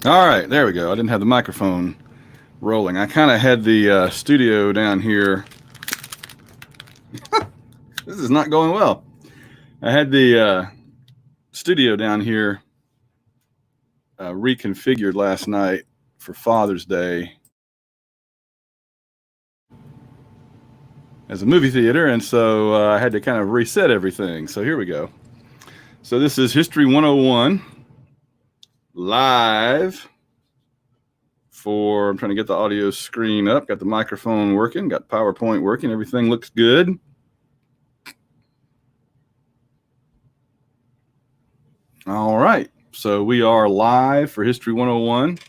All right, there we go. I didn't have the microphone rolling. I kind of had the studio down here. This is not going well. I had the studio down here reconfigured last night for Father's Day as a movie theater, and so I had to kind of reset everything. So here we go. So this is History 101 live for, I'm trying to get the audio screen up, got the microphone working, got PowerPoint working, everything looks good. All right, so we are live for History 101,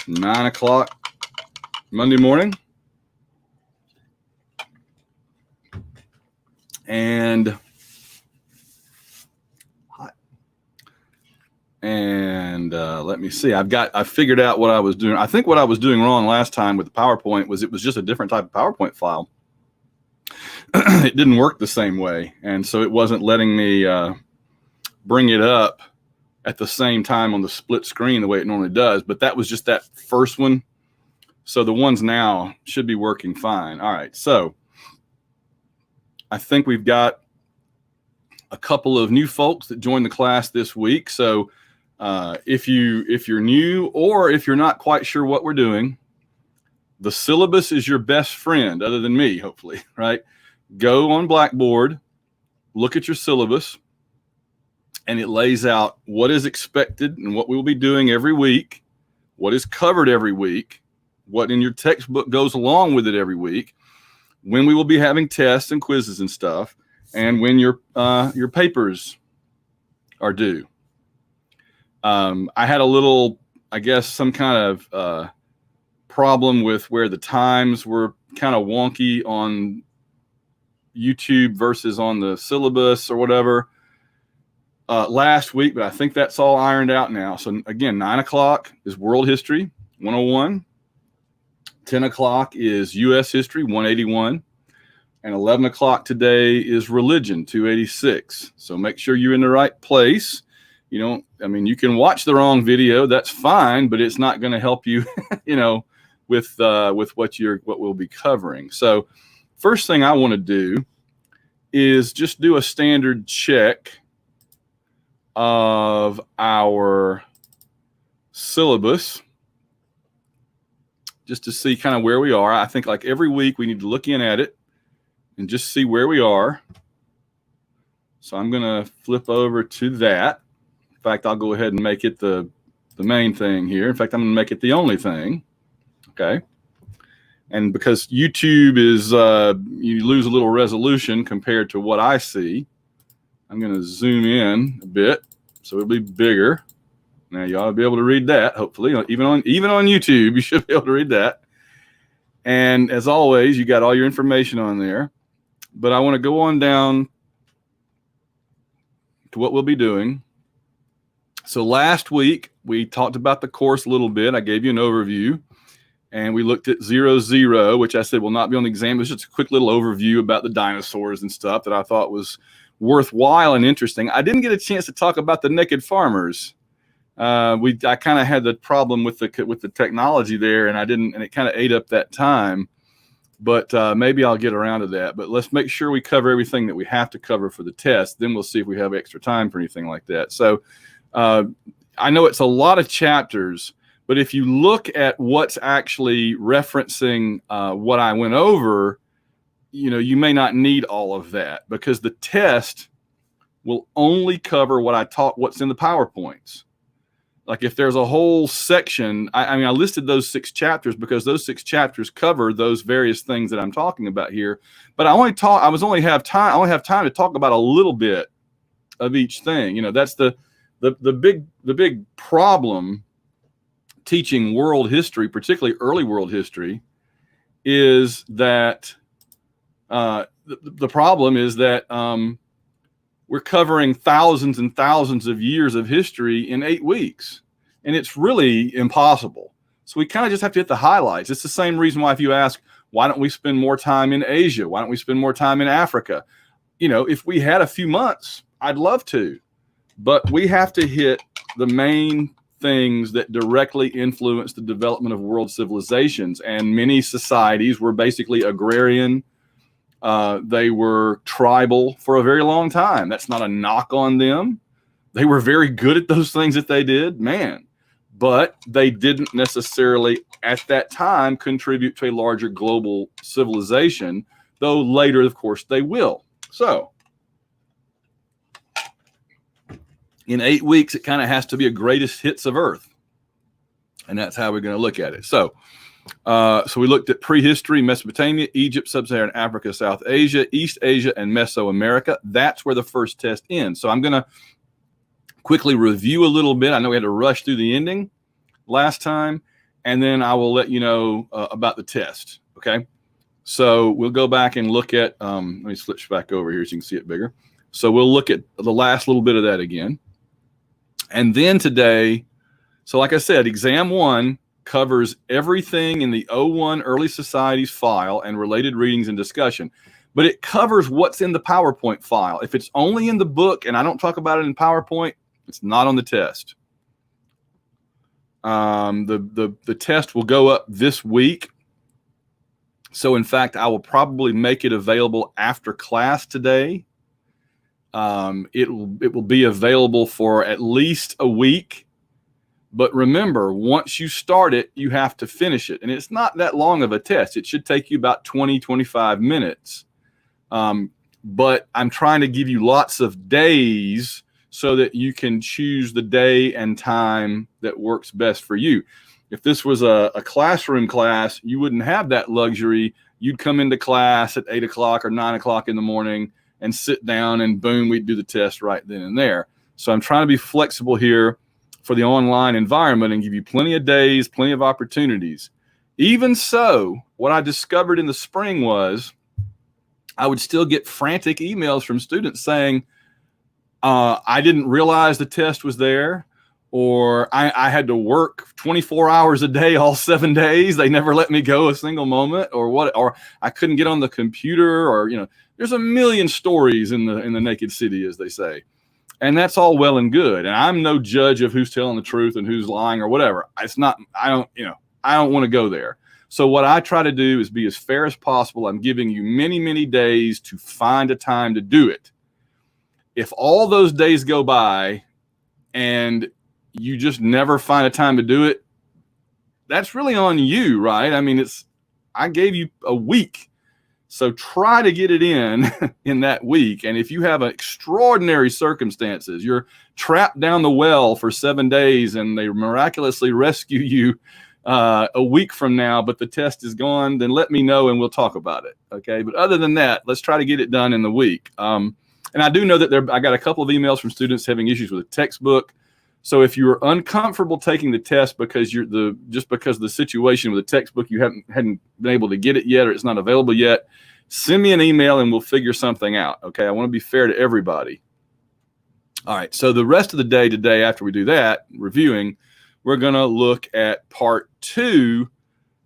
9 o'clock Monday morning. And let me see. I figured out what I was doing. I think what I was doing wrong last time with the PowerPoint was it was just a different type of PowerPoint file. It didn't work the same way, and so it wasn't letting me bring it up at the same time on the split screen the way it normally does. But that was just that first one. So the ones now should be working fine. All right, so I think we've got a couple of new folks that joined the class this week. So if you're new or if you're not quite sure what we're doing, the syllabus is your best friend other than me, hopefully, right? Go on Blackboard, look at your syllabus, and it lays out what is expected and what we will be doing every week, what is covered every week, what in your textbook goes along with it every week, when we will be having tests and quizzes and stuff, and when your papers are due. I had a little, I guess, some kind of problem with where the times were kind of wonky on YouTube versus on the syllabus or whatever last week, but I think that's all ironed out now. So again, 9 o'clock is World History 101. 10 o'clock is U.S. History 181. And 11 o'clock today is Religion 286. So make sure you're in the right place. You can watch the wrong video. That's fine, but it's not going to help you, with what we'll be covering. So first thing I want to do is just do a standard check of our syllabus just to see kind of where we are. I think like every week we need to look in at it and just see where we are. So I'm going to flip over to that. In fact, I'll go ahead and make it the main thing here. In fact, I'm going to make it the only thing. Okay. And because YouTube is, you lose a little resolution compared to what I see, I'm going to zoom in a bit so it'll be bigger. Now you ought to be able to read that, hopefully. Even on YouTube, you should be able to read that. And as always, you got all your information on there. But I want to go on down to what we'll be doing. So last week, we talked about the course a little bit. I gave you an overview. And we looked at 00, which I said will not be on the exam. It was just a quick little overview about the dinosaurs and stuff that I thought was worthwhile and interesting. I didn't get a chance to talk about the naked farmers. I kind of had the problem with the technology there, and it kind of ate up that time. But maybe I'll get around to that. But let's make sure we cover everything that we have to cover for the test. Then we'll see if we have extra time for anything like that. So I know it's a lot of chapters, but if you look at what's actually referencing what I went over, you may not need all of that because the test will only cover what's in the PowerPoints. Like if there's a whole section, I listed those 6 chapters because those 6 chapters cover those various things that I'm talking about here. But I only have time to talk about a little bit of each thing. That's the big problem teaching world history, particularly early world history, is that the problem is that we're covering thousands and thousands of years of history in 8 weeks, and it's really impossible. So we kind of just have to hit the highlights. It's the same reason why if you ask, why don't we spend more time in Asia? Why don't we spend more time in Africa? If we had a few months, I'd love to, but we have to hit the main things that directly influenced the development of world civilizations. And many societies were basically agrarian. They were tribal for a very long time. That's not a knock on them. They were very good at those things that they did, man. But they didn't necessarily, at that time, contribute to a larger global civilization, though later, of course, they will. So, in 8 weeks, it kind of has to be a greatest hits of Earth. And that's how we're going to look at it. So we looked at prehistory, Mesopotamia, Egypt, Sub-Saharan Africa, South Asia, East Asia, and Mesoamerica. That's where the first test ends. So I'm going to quickly review a little bit. I know we had to rush through the ending last time, and then I will let you know about the test, okay? So we'll go back and look at, let me switch back over here so you can see it bigger. So we'll look at the last little bit of that again. And then today, so like I said, exam 1 covers everything in the 01 Early Societies file and related readings and discussion. But it covers what's in the PowerPoint file. If it's only in the book and I don't talk about it in PowerPoint, it's not on the test. The test will go up this week. So in fact, I will probably make it available after class today. It will be available for at least a week. But remember, once you start it, you have to finish it. And it's not that long of a test. It should take you about 20, 25 minutes. But I'm trying to give you lots of days so that you can choose the day and time that works best for you. If this was a classroom class, you wouldn't have that luxury. You'd come into class at 8 o'clock or 9 o'clock in the morning and sit down and boom, we'd do the test right then and there. So I'm trying to be flexible here for the online environment and give you plenty of days, plenty of opportunities. Even so, what I discovered in the spring was I would still get frantic emails from students saying, I didn't realize the test was there, or I had to work 24 hours a day, all 7 days. They never let me go a single moment, or I couldn't get on the computer, or, there's a million stories in the naked city, as they say. And that's all well and good. And I'm no judge of who's telling the truth and who's lying or whatever. It's not, I don't want to go there. So what I try to do is be as fair as possible. I'm giving you many, many days to find a time to do it. If all those days go by and you just never find a time to do it, that's really on you, right? I mean, I gave you a week. So try to get it in that week. And if you have extraordinary circumstances, you're trapped down the well for 7 days and they miraculously rescue you a week from now, but the test is gone, then let me know and we'll talk about it. Okay. But other than that, let's try to get it done in the week. And I do know that I got a couple of emails from students having issues with a textbook. So if you're uncomfortable taking the test because just because of the situation with the textbook, you hadn't been able to get it yet, or it's not available yet, send me an email and we'll figure something out. Okay. I want to be fair to everybody. All right. So the rest of the day today, after we do that, reviewing, we're going to look at part 2,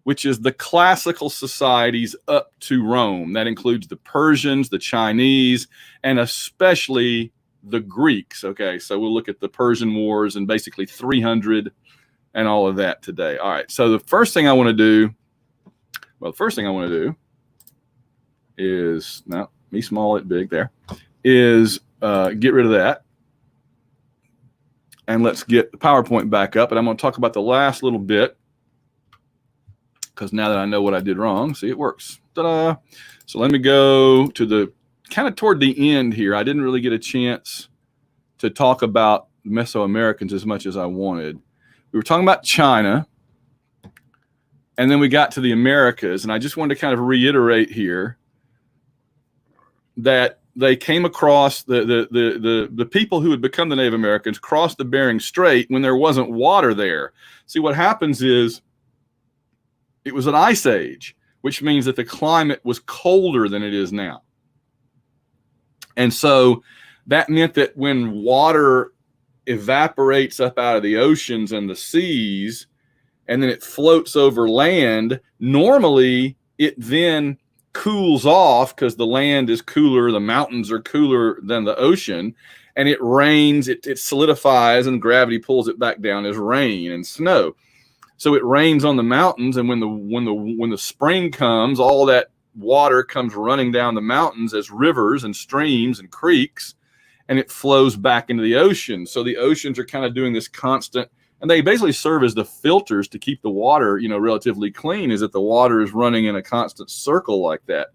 which is the classical societies up to Rome. That includes the Persians, the Chinese, and especially the Greeks. Okay, so we'll look at the Persian Wars and basically 300 and all of that today. All right, so the first thing I want to do, is, no, me small it big there, is get rid of that. And let's get the PowerPoint back up. And I'm going to talk about the last little bit, because now that I know what I did wrong, see, it works. Ta-da! So let me go to the kind of toward the end here. I didn't really get a chance to talk about Mesoamericans as much as I wanted. We were talking about China, and then we got to the Americas. And I just wanted to kind of reiterate here that they came across the people who had become the Native Americans crossed the Bering Strait when there wasn't water there. See, what happens is, it was an ice age, which means that the climate was colder than it is now. And so that meant that when water evaporates up out of the oceans and the seas, and then it floats over land, normally it then cools off because the land is cooler, the mountains are cooler than the ocean, and it rains, it solidifies, and gravity pulls it back down as rain and snow. So it rains on the mountains, and when the spring comes, all that water comes running down the mountains as rivers and streams and creeks, and it flows back into the ocean. So the oceans are kind of doing this constant, and they basically serve as the filters to keep the water, relatively clean, is that the water is running in a constant circle like that.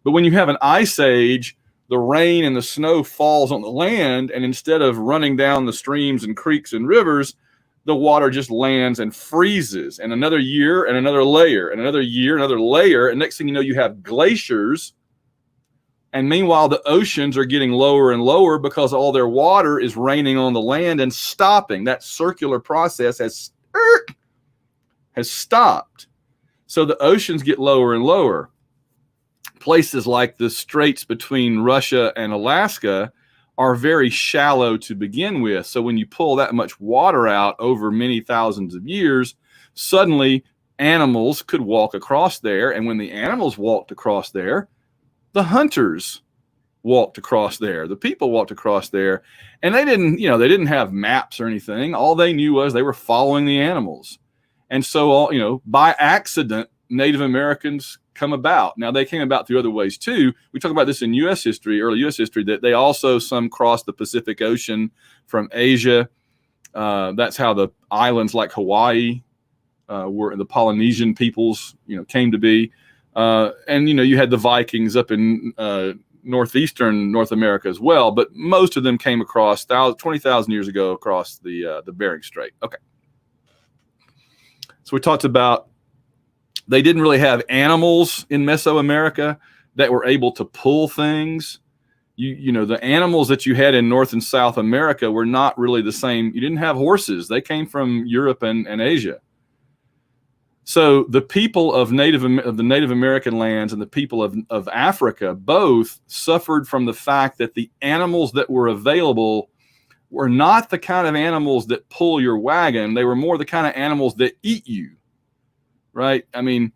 But when you have an ice age, the rain and the snow falls on the land, and instead of running down the streams and creeks and rivers, the water just lands and freezes, and another year and another layer and another year, another layer. And next thing you know, you have glaciers. And meanwhile, the oceans are getting lower and lower because all their water is raining on the land and stopping. That circular process has stopped. So the oceans get lower and lower. Places like the straits between Russia and Alaska are very shallow to begin with. So when you pull that much water out over many thousands of years, suddenly animals could walk across there. And when the animals walked across there, the hunters walked across there, the people walked across there, and they didn't have maps or anything. All they knew was they were following the animals. And so, by accident, Native Americans come about. Now, they came about through other ways too. We talk about this in U.S. history, early U.S. history, that they also, some crossed the Pacific Ocean from Asia. That's how the islands like Hawaii were, the Polynesian peoples, came to be. And you had the Vikings up in northeastern North America as well, but most of them came across 20,000 years ago across the Bering Strait. Okay. So we talked about they didn't really have animals in Mesoamerica that were able to pull things. The animals that you had in North and South America were not really the same. You didn't have horses. They came from Europe and Asia. So the people of the Native American lands and the people of Africa both suffered from the fact that the animals that were available were not the kind of animals that pull your wagon. They were more the kind of animals that eat you, right? I mean,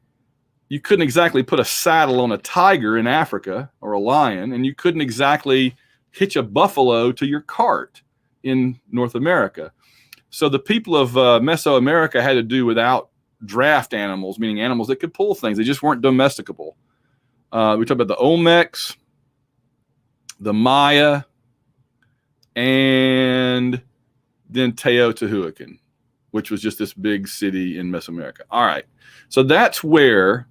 you couldn't exactly put a saddle on a tiger in Africa or a lion, and you couldn't exactly hitch a buffalo to your cart in North America. So the people of Mesoamerica had to do without draft animals, meaning animals that could pull things. They just weren't domesticable. We talk about the Olmecs, the Maya, and then Teotihuacan, which was just this big city in Mesoamerica. All right. So that's where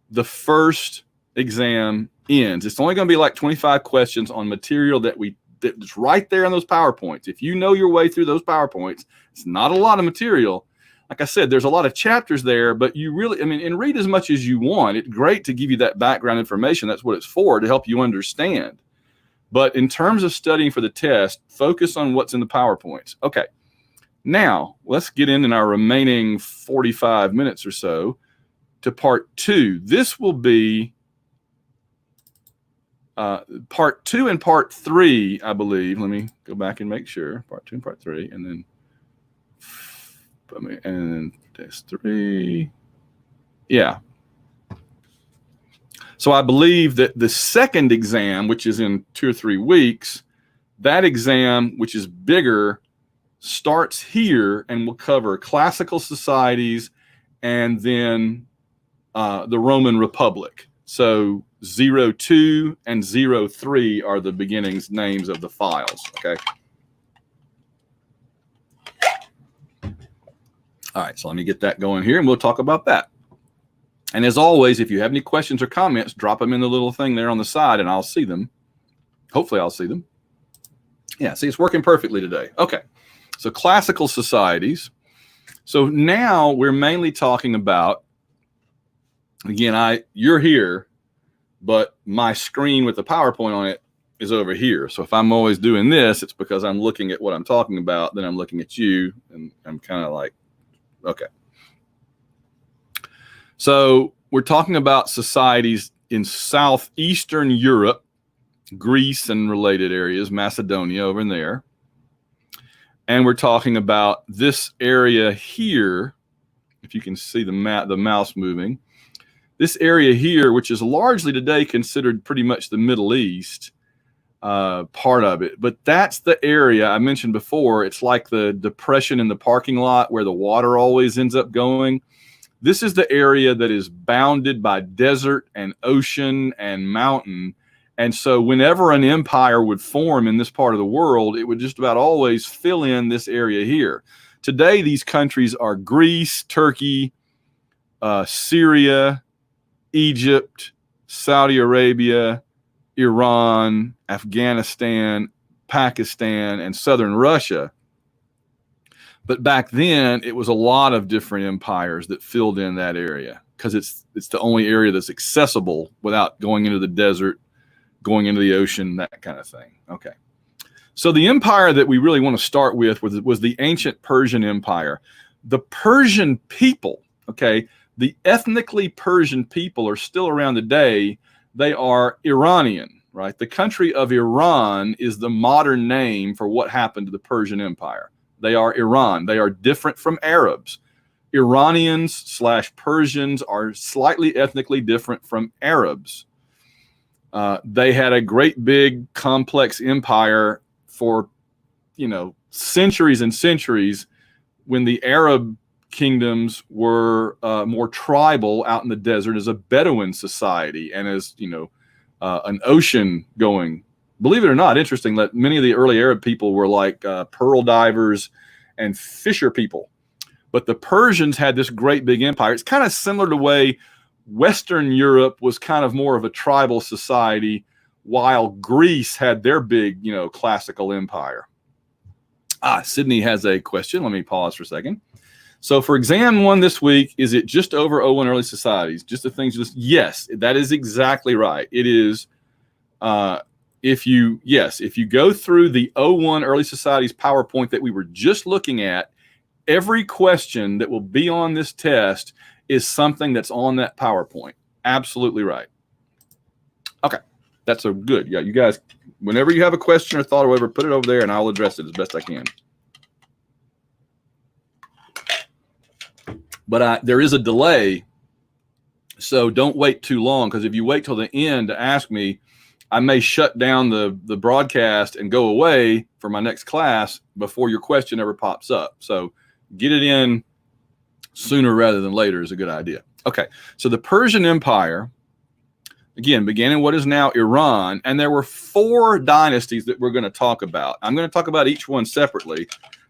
the first exam ends. It's only going to be like 25 questions on material that's right there in those PowerPoints. If you know your way through those PowerPoints, it's not a lot of material. Like I said, there's a lot of chapters there, but you really, and read as much as you want. It's great to give you that background information. That's what it's for, to help you understand. But in terms of studying for the test, focus on what's in the PowerPoints. Okay, now let's get in our remaining 45 minutes or so to part 2. This will be part 2 and part 3, I believe. Let me go back and make sure. Part 2 and part 3, and then test 3. Yeah. So I believe that the second exam, which is in 2 or 3 weeks, that exam, which is bigger, starts here and will cover classical societies and then the Roman Republic. So 02 and 03 are the beginnings names of the files. Okay. All right, so let me get that going here, and we'll talk about that. And as always, if you have any questions or comments, drop them in the little thing there on the side, and I'll see them. Hopefully, I'll see them. Yeah, see, it's working perfectly today. Okay, so classical societies. So now we're mainly talking about, again, you're here, but my screen with the PowerPoint on it is over here. So if I'm always doing this, it's because I'm looking at what I'm talking about, then I'm looking at you, and I'm kind of like, okay. So we're talking about societies in southeastern Europe, Greece and related areas, Macedonia over in there. And we're talking about this area here, if you can see the mouse moving. this area here, which is largely today considered pretty much the Middle East, part of it. But that's the area I mentioned before. It's like the depression in the parking lot where the water always ends up going. This is the area that is bounded by desert and ocean and mountain. And so whenever an empire would form in this part of the world, it would just about always fill in this area here. Today, these countries are Greece, Turkey, Syria, Egypt, Saudi Arabia, Iran, Afghanistan, Pakistan, and southern Russia. But back then, it was a lot of different empires that filled in that area because it's the only area that's accessible without going into the desert, going into the ocean, that kind of thing. Okay. So the empire that we really want to start with was the ancient Persian Empire. The Persian people, okay, the ethnically Persian people are still around today. They are Iranian, right? The country of Iran is the modern name for what happened to the Persian Empire. They are Iran. They are different from Arabs. Iranians/Persians are slightly ethnically different from Arabs. They had a great big complex empire for, centuries and centuries when the Arab kingdoms were more tribal out in the desert as a Bedouin society and as, an ocean going. Believe it or not, interesting that many of the early Arab people were like pearl divers and fisher people. But the Persians had this great big empire. It's kind of similar to the way Western Europe was kind of more of a tribal society, while Greece had their big, classical empire. Sydney has a question. Let me pause for a second. So for exam 1 this week, is it just over O1 early societies? Just the things, yes, that is exactly right. It is, if you go through the O1 early societies PowerPoint that we were just looking at, every question that will be on this test is something that's on that PowerPoint. Absolutely right. Okay, that's a good. Yeah, you guys, whenever you have a question or thought or whatever, put it over there and I'll address it as best I can. But there is a delay, so don't wait too long, because if you wait till the end to ask me, I may shut down the broadcast and go away for my next class before your question ever pops up. So get it in sooner rather than later is a good idea. Okay, so the Persian Empire, again, began in what is now Iran, and there were 4 dynasties that we're going to talk about. I'm going to talk about each one separately,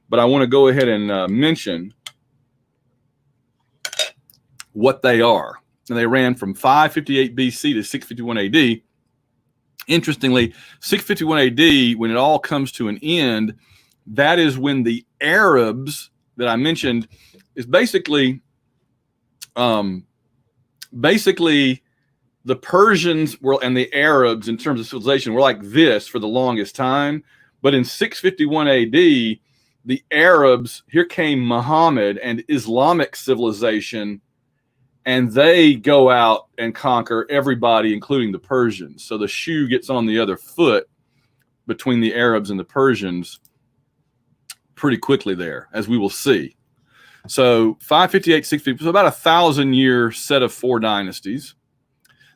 but I want to go ahead and mention what they are. And they ran from 558 BC to 651 AD. Interestingly, 651 AD, when it all comes to an end, that is when the Arabs that I mentioned is basically the Persians were and the Arabs in terms of civilization were like this for the longest time. But in 651 AD, the Arabs, here came Muhammad and Islamic civilization, and they go out and conquer everybody, including the Persians. So the shoe gets on the other foot between the Arabs and the Persians pretty quickly there, as we will see. So 558, 650, so about a 1,000-year set of 4 dynasties.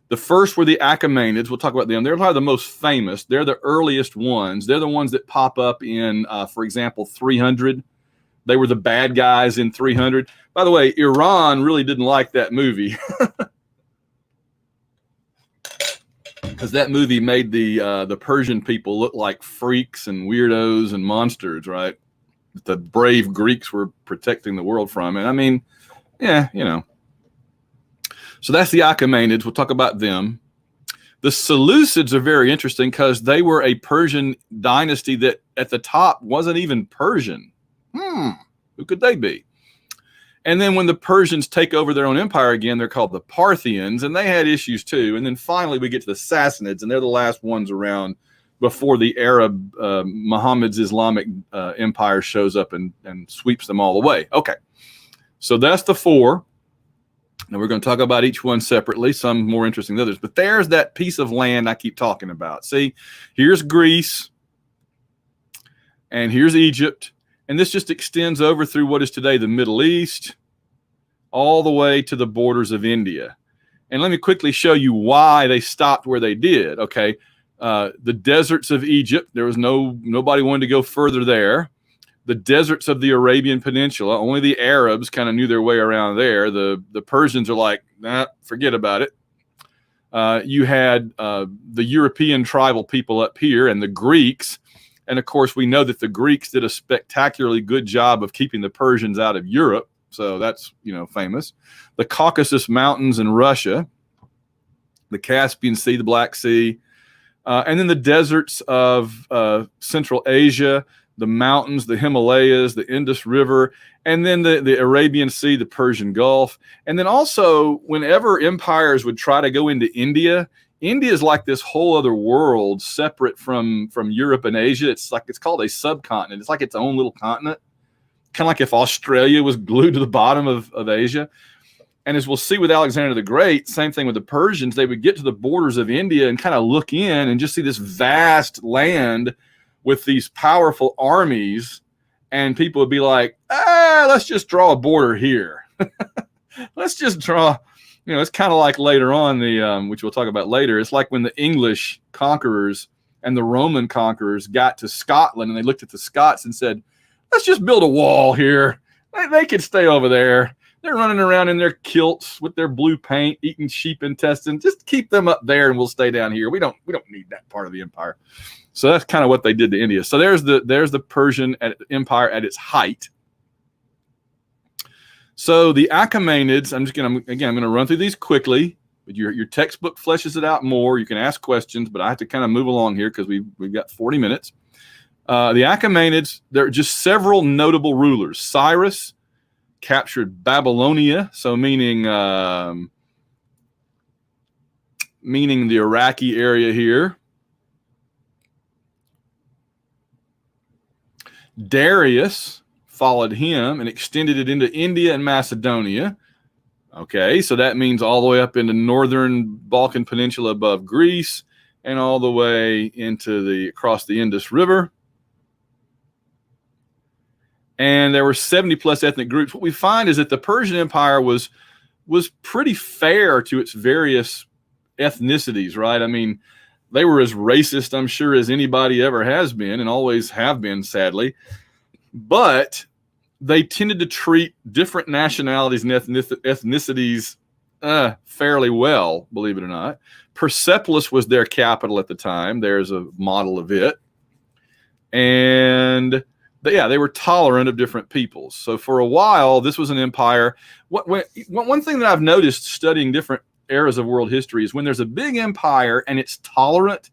The first were the Achaemenids. We'll talk about them. They're probably the most famous. They're the earliest ones. They're the ones that pop up in, for example, 300. They were the bad guys in 300. By the way, Iran really didn't like that movie because that movie made the Persian people look like freaks and weirdos and monsters, right? That the brave Greeks were protecting the world from. And I mean, yeah, So that's the Achaemenids. We'll talk about them. The Seleucids are very interesting because they were a Persian dynasty that at the top wasn't even Persian. Who could they be? And then when the Persians take over their own empire again, they're called the Parthians, and they had issues too. And then finally we get to the Sassanids, and they're the last ones around before the Arab, Muhammad's Islamic empire shows up and sweeps them all away. Okay, so that's the 4. And we're going to talk about each one separately, some more interesting than others. But there's that piece of land I keep talking about. See, here's Greece, and here's Egypt. And this just extends over through what is today the Middle East, all the way to the borders of India. And let me quickly show you why they stopped where they did. Okay. The deserts of Egypt, there was nobody wanted to go further there. The deserts of the Arabian Peninsula, only the Arabs kind of knew their way around there. The Persians are like, nah, forget about it. You had the European tribal people up here and the Greeks. And of course, we know that the Greeks did a spectacularly good job of keeping the Persians out of Europe. So that's, famous. The Caucasus Mountains in Russia, the Caspian Sea, the Black Sea, and then the deserts of Central Asia, the mountains, the Himalayas, the Indus River, and then the Arabian Sea, the Persian Gulf. And then also, whenever empires would try to go into India, India is like this whole other world separate from Europe and Asia. It's called a subcontinent. It's like its own little continent, kind of like if Australia was glued to the bottom of Asia. And as we'll see with Alexander the Great, same thing with the Persians, they would get to the borders of India and kind of look in and just see this vast land with these powerful armies. And people would be like, let's just draw a border here. Let's just draw, it's kind of like later on, which we'll talk about later. It's like when the English conquerors and the Roman conquerors got to Scotland and they looked at the Scots and said, let's just build a wall here. They could stay over there. They're running around in their kilts with their blue paint, eating sheep intestines. Just keep them up there and we'll stay down here. We don't need that part of the empire. So that's kind of what they did to India. So there's the Persian Empire at its height. So the Achaemenids, I'm going to run through these quickly. But your textbook fleshes it out more. You can ask questions, but I have to kind of move along here because we've got 40 minutes. The Achaemenids, there are just several notable rulers. Cyrus captured Babylonia, so meaning the Iraqi area here. Darius followed him and extended it into India and Macedonia. Okay, so that means all the way up into northern Balkan Peninsula above Greece and all the way across the Indus River. And there were 70 plus ethnic groups. What we find is that the Persian Empire was pretty fair to its various ethnicities, right? I mean, they were as racist, I'm sure, as anybody ever has been and always have been, sadly. But they tended to treat different nationalities and ethnicities fairly well, believe it or not. Persepolis was their capital at the time. There's a model of it. And they were tolerant of different peoples. So for a while, this was an empire. One thing that I've noticed studying different eras of world history is when there's a big empire and it's tolerant,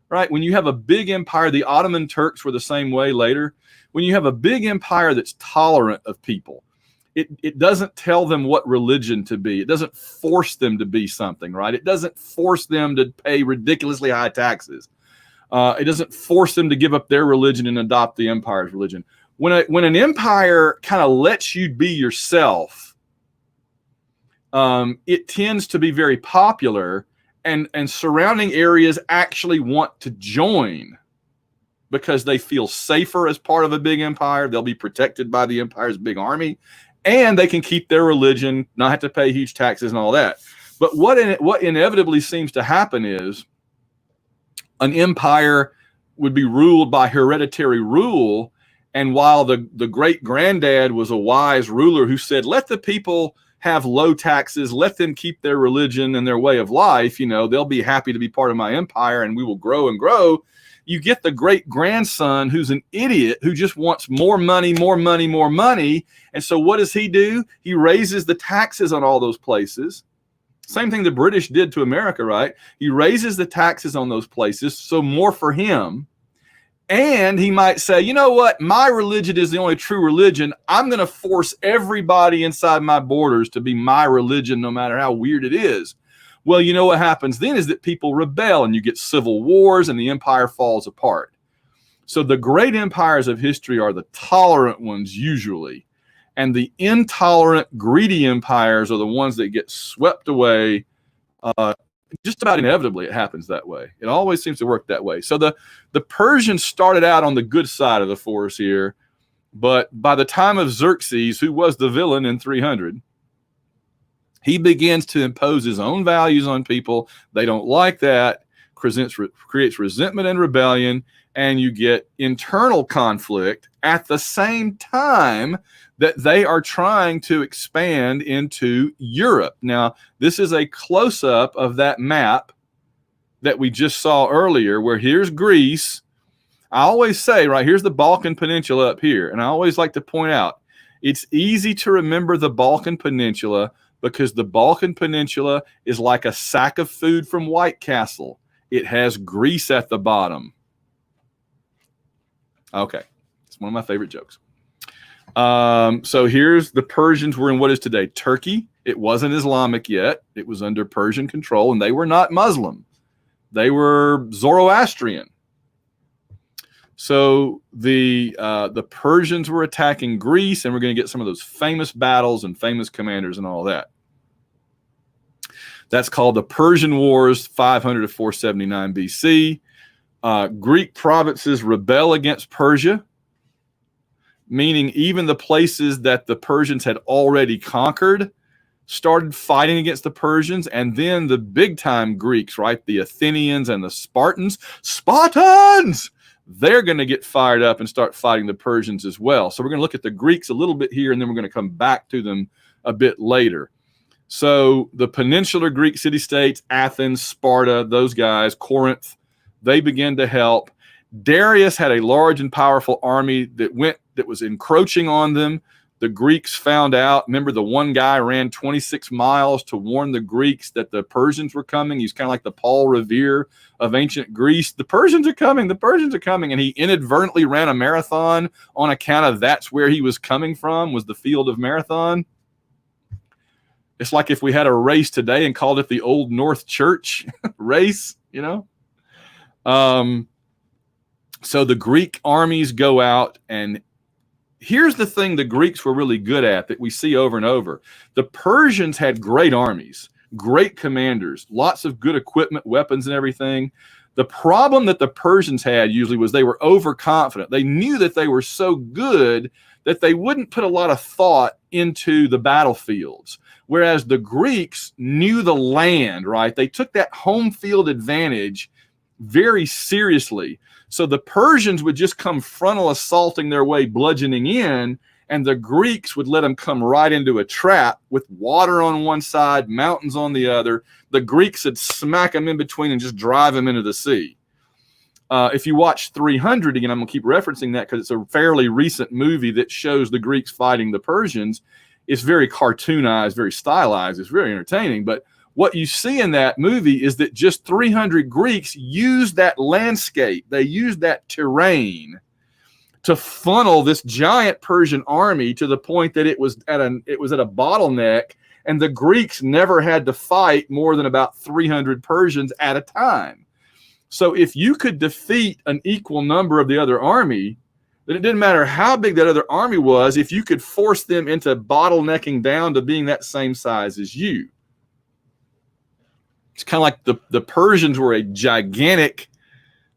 right? When you have a big empire, the Ottoman Turks were the same way later. When you have a big empire that's tolerant of people, it doesn't tell them what religion to be. It doesn't force them to be something, right? It doesn't force them to pay ridiculously high taxes. It doesn't force them to give up their religion and adopt the empire's religion. When an empire kind of lets you be yourself, it tends to be very popular, and surrounding areas actually want to join because they feel safer as part of a big empire. They'll be protected by the empire's big army, and they can keep their religion, not have to pay huge taxes and all that. But what inevitably seems to happen is an empire would be ruled by hereditary rule. And while the great granddad was a wise ruler who said, let the people have low taxes, let them keep their religion and their way of life, they'll be happy to be part of my empire and we will grow and grow. You get the great grandson who's an idiot who just wants more money, more money, more money. And so what does he do? He raises the taxes on all those places. Same thing the British did to America, right? He raises the taxes on those places, so more for him. And he might say, you know what? My religion is the only true religion. I'm going to force everybody inside my borders to be my religion, no matter how weird it is. Well, you know what happens then is that people rebel and you get civil wars and the empire falls apart. So the great empires of history are the tolerant ones usually. And the intolerant, greedy empires are the ones that get swept away. Just about inevitably, it happens that way. It always seems to work that way. So the Persians started out on the good side of the force here. But by the time of Xerxes, who was the villain in 300, He begins to impose his own values on people. They don't like that, creates resentment and rebellion, and you get internal conflict at the same time that they are trying to expand into Europe. Now, this is a close-up of that map that we just saw earlier, where here's Greece. I always say, right, here's the Balkan Peninsula up here, and I always like to point out, it's easy to remember the Balkan Peninsula because the Balkan Peninsula is like a sack of food from White Castle. It has Greece at the bottom. Okay, it's one of my favorite jokes. So here's the Persians were in what is today Turkey. It wasn't Islamic yet. It was under Persian control, and they were not Muslim. They were Zoroastrian. So the Persians were attacking Greece, and we're going to get some of those famous battles and famous commanders and all that. That's called the Persian Wars, 500 to 479 BC. Greek provinces rebel against Persia, meaning even the places that the Persians had already conquered started fighting against the Persians. And then the big-time Greeks, right, the Athenians and the Spartans, they're going to get fired up and start fighting the Persians as well. So we're going to look at the Greeks a little bit here, and then we're going to come back to them a bit later. So the peninsular Greek city-states, Athens, Sparta, those guys, Corinth, they began to help. Darius had a large and powerful army that was encroaching on them. The Greeks found out. Remember, the one guy ran 26 miles to warn the Greeks that the Persians were coming. He's kind of like the Paul Revere of ancient Greece. The Persians are coming. The Persians are coming. And he inadvertently ran a marathon on account of that's where he was coming from, was the field of Marathon. It's like if we had a race today and called it the Old North Church race, you know. So the Greek armies go out, and here's the thing the Greeks were really good at that we see over and over. The Persians had great armies, great commanders, lots of good equipment, weapons, and everything. The problem that the Persians had usually was they were overconfident. They knew that they were so good that they wouldn't put a lot of thought into the battlefields. Whereas the Greeks knew the land, right? They took that home field advantage very seriously. So the Persians would just come frontal assaulting their way, bludgeoning in, and the Greeks would let them come right into a trap with water on one side, mountains on the other. The Greeks would smack them in between and just drive them into the sea. If you watch 300, again, I'm going to keep referencing that because it's a fairly recent movie that shows the Greeks fighting the Persians. It's very cartoonized, very stylized. It's very entertaining. But what you see in that movie is that just 300 Greeks used that landscape. They used that terrain to funnel this giant Persian army to the point that it was at a bottleneck, and the Greeks never had to fight more than about 300 Persians at a time. So if you could defeat an equal number of the other army, then it didn't matter how big that other army was, if you could force them into bottlenecking down to being that same size as you. It's kind of like the Persians were a gigantic,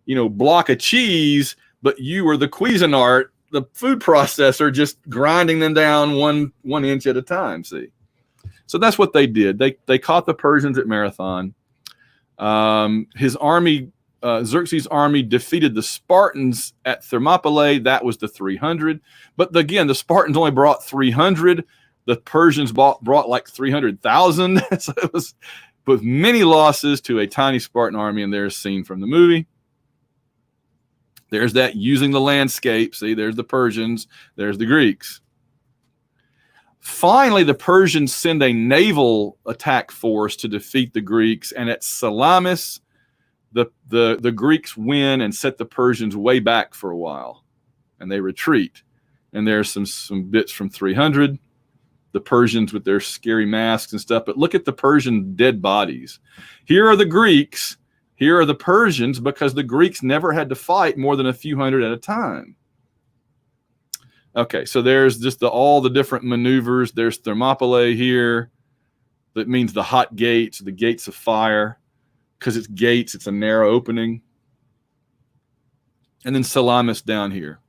block of cheese, but you were the Cuisinart, the food processor, just grinding them down one inch at a time. See, so that's what they did. They caught the Persians at Marathon. His army, Xerxes' army, defeated the Spartans at Thermopylae. That was the 300. But again, the Spartans only brought 300. The Persians brought like 300,000. So it was with many losses to a tiny Spartan army, and there's a scene from the movie. There's that using the landscape. See, there's the Persians. There's the Greeks. Finally, the Persians send a naval attack force to defeat the Greeks, and at Salamis, the Greeks win and set the Persians way back for a while, and they retreat. And there's some bits from 300. The Persians with their scary masks and stuff. But look at the Persian dead bodies. Here are the Greeks. Here are the Persians, because the Greeks never had to fight more than a few hundred at a time. Okay, so there's just all the different maneuvers. There's Thermopylae here. That means the hot gates, the gates of fire. Because it's gates, it's a narrow opening. And then Salamis down here.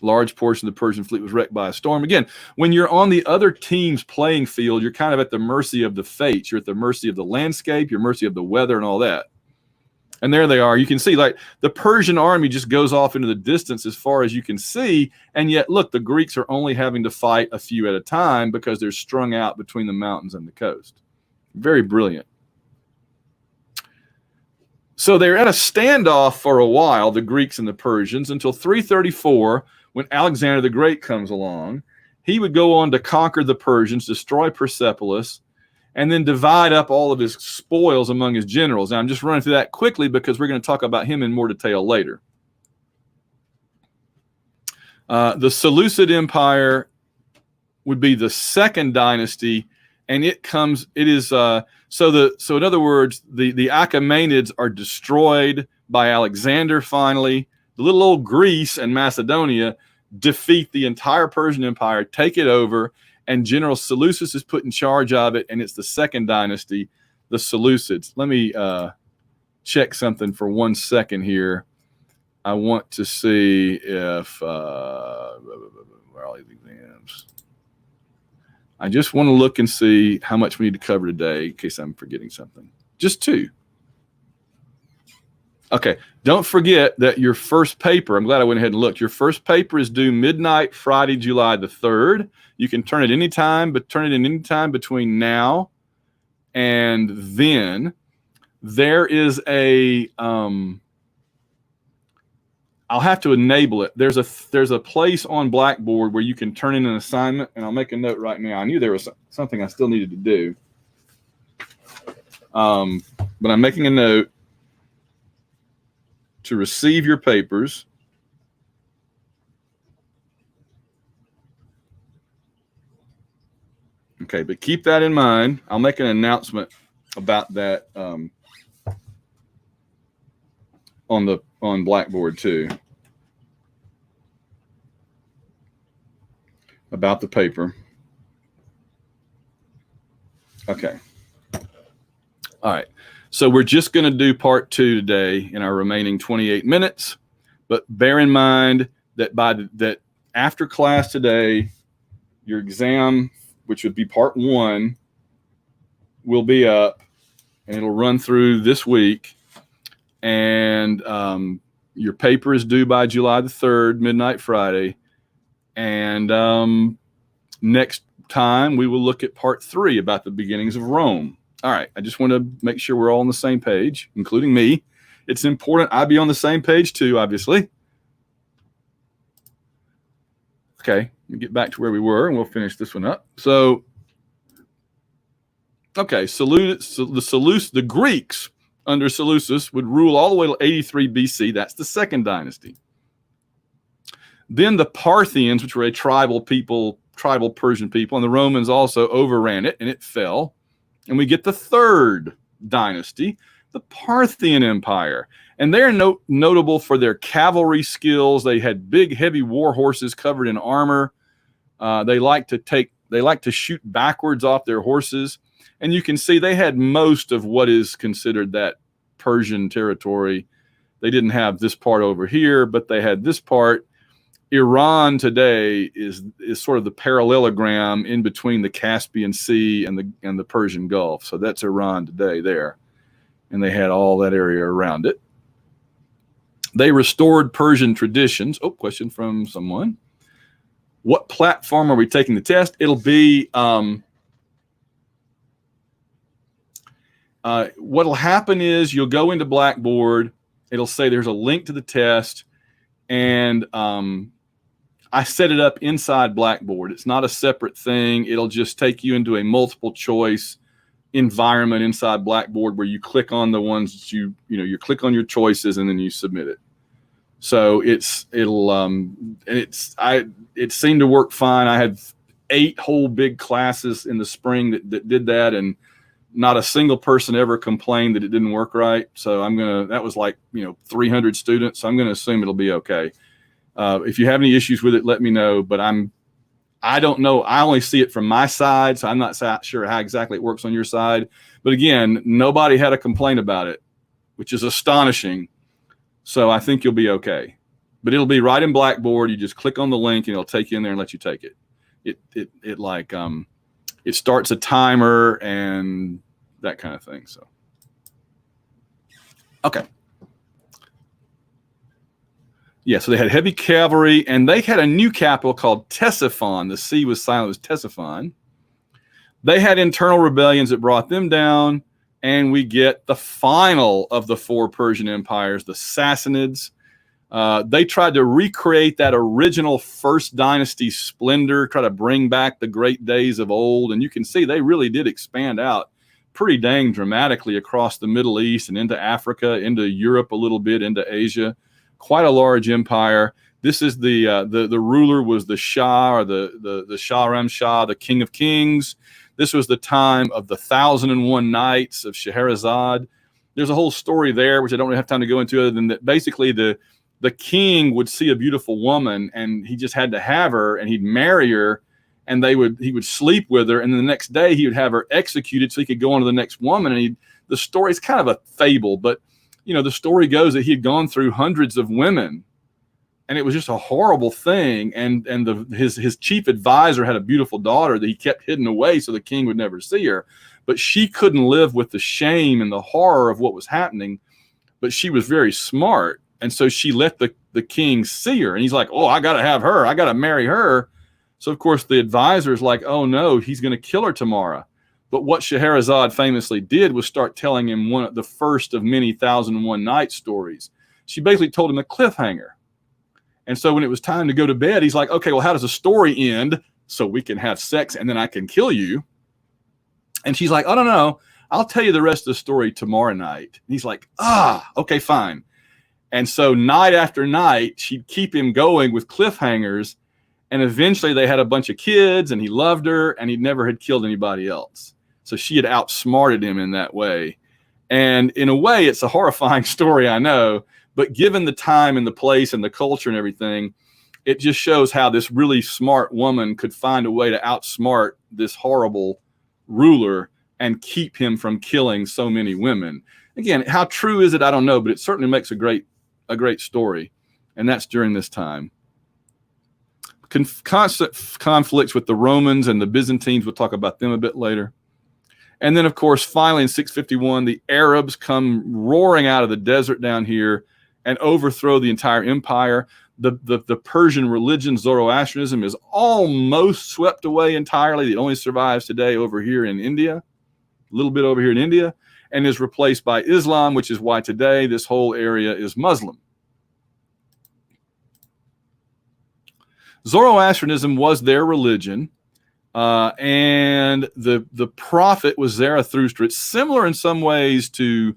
Large portion of the Persian fleet was wrecked by a storm. Again, when you're on the other team's playing field, you're kind of at the mercy of the fates. You're at the mercy of the landscape, you're at the mercy of the weather and all that. And there they are. You can see like the Persian army just goes off into the distance as far as you can see. And yet, look, the Greeks are only having to fight a few at a time because they're strung out between the mountains and the coast. Very brilliant. So they're at a standoff for a while, the Greeks and the Persians, until 334, when Alexander the Great comes along. He would go on to conquer the Persians, destroy Persepolis, and then divide up all of his spoils among his generals. Now, I'm just running through that quickly because we're going to talk about him in more detail later. The Seleucid Empire would be the second dynasty, and it is so in other words, the Achaemenids are destroyed by Alexander finally. The little old Greece and Macedonia defeat the entire Persian Empire, take it over, and General Seleucus is put in charge of it, and it's the second dynasty, the Seleucids. Let me check something for 1 second here. I want to see if where are all these exams? I just want to look and see how much we need to cover today in case I'm forgetting something. Just 2. Okay, don't forget that your first paper, I'm glad I went ahead and looked. Your first paper is due midnight, Friday, July the 3rd. You can turn it anytime, but turn it in any time between now and then. There is a, I'll have to enable it. There's a place on Blackboard where you can turn in an assignment, and I'll make a note right now. I knew there was something I still needed to do. But I'm making a note to receive your papers. Okay, but keep that in mind. I'll make an announcement about that on Blackboard too, about the paper. Okay. All right. So we're just going to do part 2 today in our remaining 28 minutes, but bear in mind that that after class today, your exam, which would be part 1, will be up, and it'll run through this week. And your paper is due by July the 3rd, midnight Friday. And next time we will look at part 3 about the beginnings of Rome. All right, I just want to make sure we're all on the same page, including me. It's important I be on the same page too, obviously. Okay, let me get back to where we were, and we'll finish this one up. So, okay, the Greeks under Seleucus would rule all the way to 83 BC. That's the second dynasty. Then the Parthians, which were a tribal Persian people, and the Romans also overran it, and it fell. And we get the third dynasty, the Parthian Empire. And they're notable for their cavalry skills. They had big, heavy war horses covered in armor. They like to shoot backwards off their horses. And you can see they had most of what is considered that Persian territory. They didn't have this part over here, but they had this part. Iran today is sort of the parallelogram in between the Caspian Sea and the Persian Gulf. So that's Iran today there. And they had all that area around it. They restored Persian traditions. Oh, question from someone. What platform are we taking the test? It'll be, what'll happen is you'll go into Blackboard. It'll say there's a link to the test. And I set it up inside Blackboard. It's not a separate thing. It'll just take you into a multiple choice environment inside Blackboard where you click on the ones that you click on your choices and then you submit it. So it seemed to work fine. I had 8 whole big classes in the spring that did that, and not a single person ever complained that it didn't work right. So that was like 300 students. So I'm gonna assume it'll be okay. If you have any issues with it, let me know. But I don't know. I only see it from my side, so I'm not sure how exactly it works on your side. But again, nobody had a complaint about it, which is astonishing. So I think you'll be okay. but it'll be right in Blackboard. You just click on the link and it'll take you in there and let you take it. It starts a timer and that kind of thing. So, okay. Yeah, so they had heavy cavalry, and they had a new capital called Ctesiphon. The C was silent, it was Ctesiphon. They had internal rebellions that brought them down, and we get the final of the 4 Persian empires, the Sassanids. They tried to recreate that original first dynasty splendor, try to bring back the great days of old, and you can see they really did expand out pretty dang dramatically across the Middle East and into Africa, into Europe a little bit, into Asia. Quite a large empire. This is the ruler was the Shah, or the Shahram Shah, the King of Kings. This was the time of the 1001 Nights of Scheherazade. There's a whole story there, which I don't really have time to go into, other than that basically the king would see a beautiful woman and he just had to have her, and he'd marry her, and he would sleep with her, and then the next day he would have her executed so he could go on to the next woman. And the story is kind of a fable, but the story goes that he had gone through hundreds of women, and it was just a horrible thing. And his chief advisor had a beautiful daughter that he kept hidden away so the king would never see her. But she couldn't live with the shame and the horror of what was happening. But she was very smart, and so she let the king see her. And he's like, "Oh, I got to have her. I got to marry her." So of course the advisor's like, "Oh no, he's going to kill her tomorrow." But what Scheherazade famously did was start telling him the first of many 1001 Nights stories. She basically told him a cliffhanger. And so when it was time to go to bed, he's like, "Okay, well, how does the story end so we can have sex and then I can kill you?" And she's like, "Oh, no, I'll tell you the rest of the story tomorrow night." And he's like, "Okay, fine." And so night after night, she'd keep him going with cliffhangers. And eventually they had a bunch of kids, and he loved her, and he never had killed anybody else. So she had outsmarted him in that way. And in a way, it's a horrifying story, I know, but given the time and the place and the culture and everything, it just shows how this really smart woman could find a way to outsmart this horrible ruler and keep him from killing so many women. Again, how true is it? I don't know, but it certainly makes a great story. And that's during this time. Constant conflicts with the Romans and the Byzantines. We'll talk about them a bit later. And then, of course, finally in 651, the Arabs come roaring out of the desert down here and overthrow the entire empire. The Persian religion, Zoroastrianism, is almost swept away entirely. It only survives today over here in India, a little bit over here in India, and is replaced by Islam, which is why today this whole area is Muslim. Zoroastrianism was their religion. And the prophet was Zarathustra. It's similar in some ways to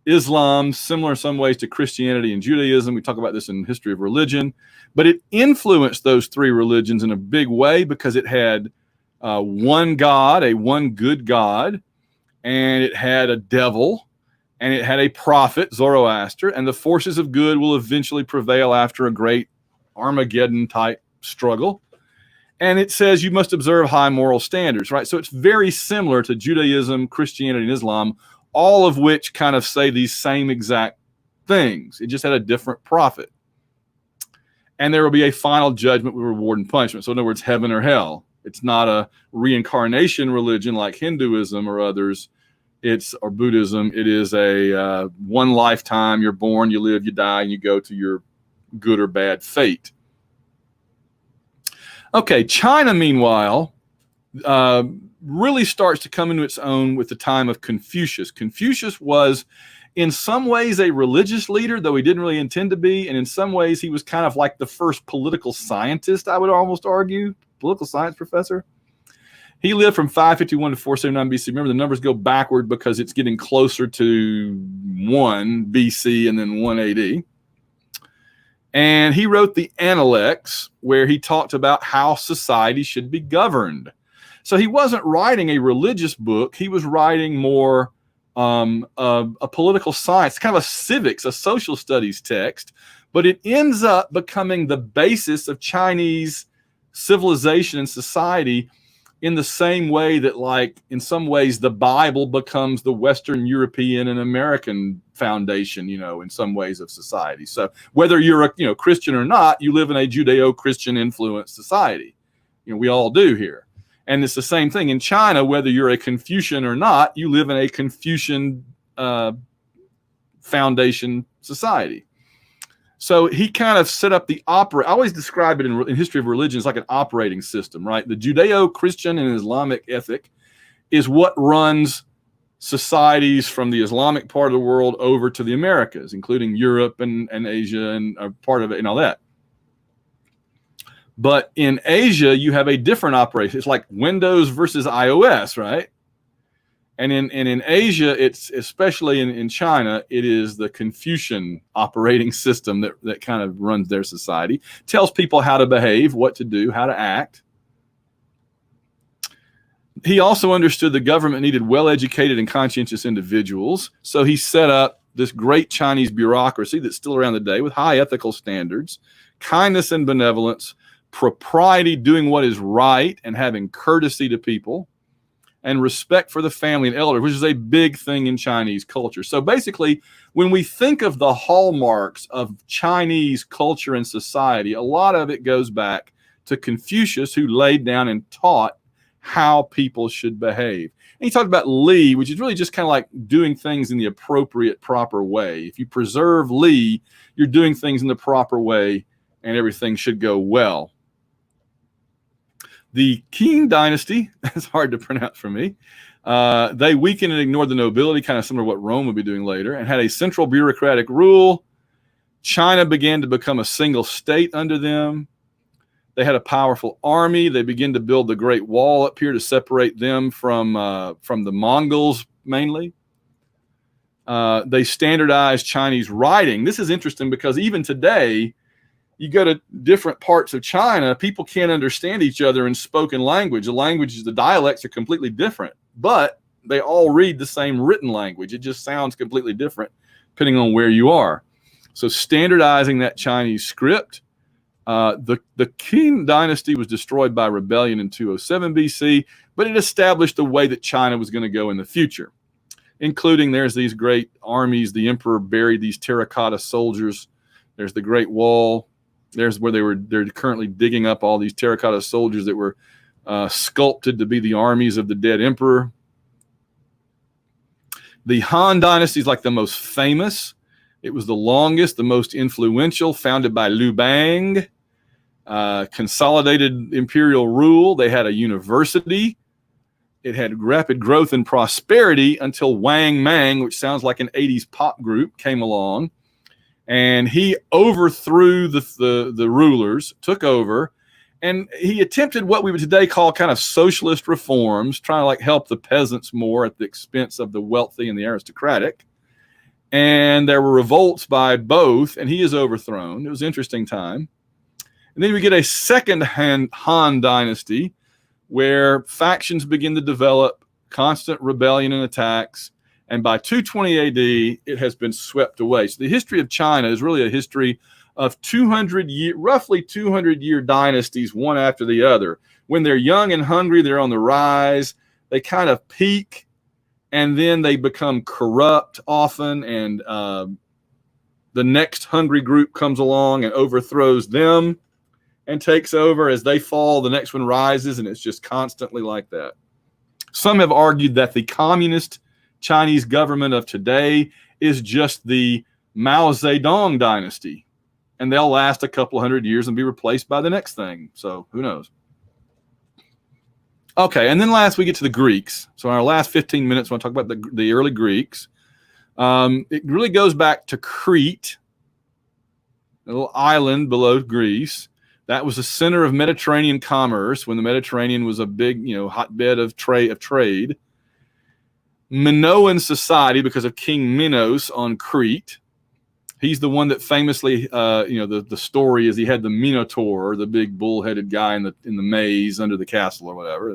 Islam, similar in some ways to Christianity and Judaism. We talk about this in History of Religion, but it influenced those 3 religions in a big way because it had one God, one good God, and it had a devil, and it had a prophet, Zoroaster, and the forces of good will eventually prevail after a great Armageddon type struggle. And it says you must observe high moral standards, right? So it's very similar to Judaism, Christianity, and Islam, all of which kind of say these same exact things. It just had a different prophet. And there will be a final judgment with reward and punishment. So in other words, heaven or hell. It's not a reincarnation religion like Hinduism or others. Or Buddhism. It is a one lifetime. You're born, you live, you die, and you go to your good or bad fate. Okay, China, meanwhile, really starts to come into its own with the time of Confucius. Confucius was, in some ways, a religious leader, though he didn't really intend to be, and in some ways, he was kind of like the first political scientist, I would almost argue, political science professor. He lived from 551 to 479 BC. Remember, the numbers go backward because it's getting closer to 1 BC and then 1 AD. And he wrote the Analects, where he talked about how society should be governed. So he wasn't writing a religious book. He was writing more a political science, kind of a civics, a social studies text. But it ends up becoming the basis of Chinese civilization and society in the same way that, like, in some ways, the Bible becomes the Western European and American foundation, in some ways of society. So whether you're a Christian or not, you live in a Judeo-Christian influenced society. We all do here. And it's the same thing in China. Whether you're a Confucian or not, you live in a Confucian foundation society. So he kind of set up the I always describe it in history of religion as like an operating system, right? The Judeo-Christian and Islamic ethic is what runs societies from the Islamic part of the world over to the Americas, including Europe and Asia and part of it and all that. But in Asia, you have a different operation. It's like Windows versus iOS, right? And in Asia, it's especially in China, it is the Confucian operating system that kind of runs their society, tells people how to behave, what to do, how to act. He also understood the government needed well-educated and conscientious individuals. So he set up this great Chinese bureaucracy that's still around today with high ethical standards, kindness and benevolence, propriety, doing what is right and having courtesy to people, and respect for the family and elder, which is a big thing in Chinese culture. So basically, when we think of the hallmarks of Chinese culture and society, a lot of it goes back to Confucius, who laid down and taught how people should behave. And he talked about Li, which is really just kind of like doing things in the appropriate, proper way. If you preserve Li, you're doing things in the proper way, and everything should go well. The Qing dynasty, that's hard to pronounce for me, they weakened and ignored the nobility, kind of similar to what Rome would be doing later, and had a central bureaucratic rule. China began to become a single state under them. They had a powerful army. They began to build the Great Wall up here to separate them from the Mongols, mainly. They standardized Chinese writing. This is interesting because even today, you go to different parts of China, people can't understand each other in spoken language. The languages, the dialects are completely different, but they all read the same written language. It just sounds completely different depending on where you are. So standardizing that Chinese script. The Qing dynasty was destroyed by rebellion in 207 BC, but it established the way that China was going to go in the future, including there's these great armies. The emperor buried these terracotta soldiers. There's the Great Wall. There's where they're currently digging up all these terracotta soldiers that were sculpted to be the armies of the dead emperor. The Han dynasty is like the most famous. It was the longest, the most influential, founded by Liu Bang. Consolidated imperial rule. They had a university. It had rapid growth and prosperity until Wang Mang, which sounds like an 80s pop group, came along. And he overthrew the rulers, took over, and he attempted what we would today call kind of socialist reforms, trying to like help the peasants more at the expense of the wealthy and the aristocratic. And there were revolts by both, and he is overthrown. It was an interesting time. And then we get a second Han dynasty where factions begin to develop, constant rebellion and attacks. And by 220 AD, it has been swept away. So the history of China is really a history of roughly 200-year dynasties, one after the other. When they're young and hungry, they're on the rise. They kind of peak, and then they become corrupt often, and the next hungry group comes along and overthrows them and takes over. As they fall, the next one rises, and it's just constantly like that. Some have argued that the communist Chinese government of today is just the Mao Zedong dynasty, and they'll last a couple hundred years and be replaced by the next thing. So who knows? Okay, and then last we get to the Greeks. So in our last 15 minutes, I want to talk about the early Greeks. It really goes back to Crete, a little island below Greece. That was the center of Mediterranean commerce when the Mediterranean was a big, hotbed of trade. Minoan society, because of King Minos on Crete. He's the one that famously, the story is he had the Minotaur, the big bull-headed guy in the maze under the castle or whatever.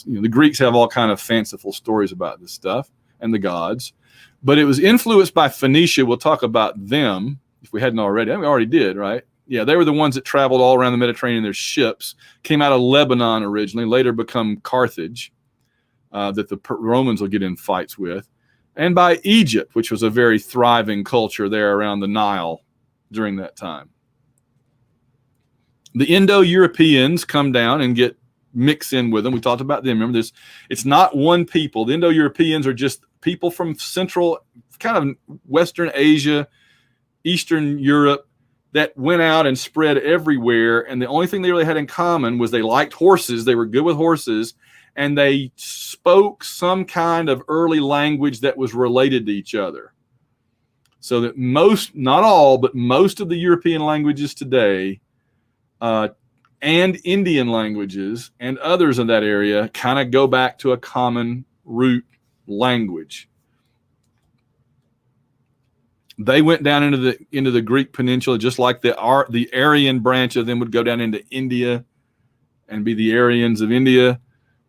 The Greeks have all kind of fanciful stories about this stuff and the gods. But it was influenced by Phoenicia. We'll talk about them if we hadn't already. I mean, we already did, right? Yeah, they were the ones that traveled all around the Mediterranean in their ships, came out of Lebanon originally, later become Carthage, that the Romans will get in fights with, and by Egypt, which was a very thriving culture there around the Nile during that time. The Indo-Europeans come down and get mixed in with them. We talked about them. Remember this, it's not one people. The Indo-Europeans are just people from central, kind of Western Asia, Eastern Europe, that went out and spread everywhere. And the only thing they really had in common was they liked horses. They were good with horses. And they spoke some kind of early language that was related to each other. So that most, not all, but most of the European languages today, and Indian languages and others in that area, kind of go back to a common root language. They went down into the Greek peninsula, just like the Aryan branch of them would go down into India and be the Aryans of India.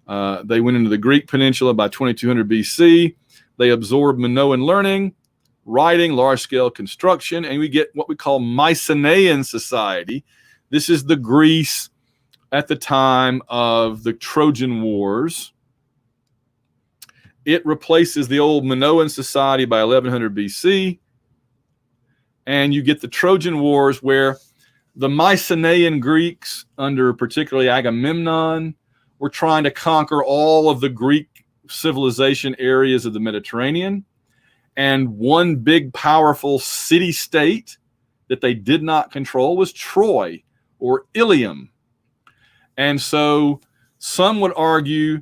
They went into the Greek peninsula by 2200 BC. They absorbed Minoan learning, writing, large-scale construction, and we get what we call Mycenaean society. This is the Greece at the time of the Trojan Wars. It replaces the old Minoan society by 1100 BC. And you get the Trojan Wars, where the Mycenaean Greeks, under particularly Agamemnon, were trying to conquer all of the Greek civilization areas of the Mediterranean. And one big, powerful city-state that they did not control was Troy, or Ilium. And so some would argue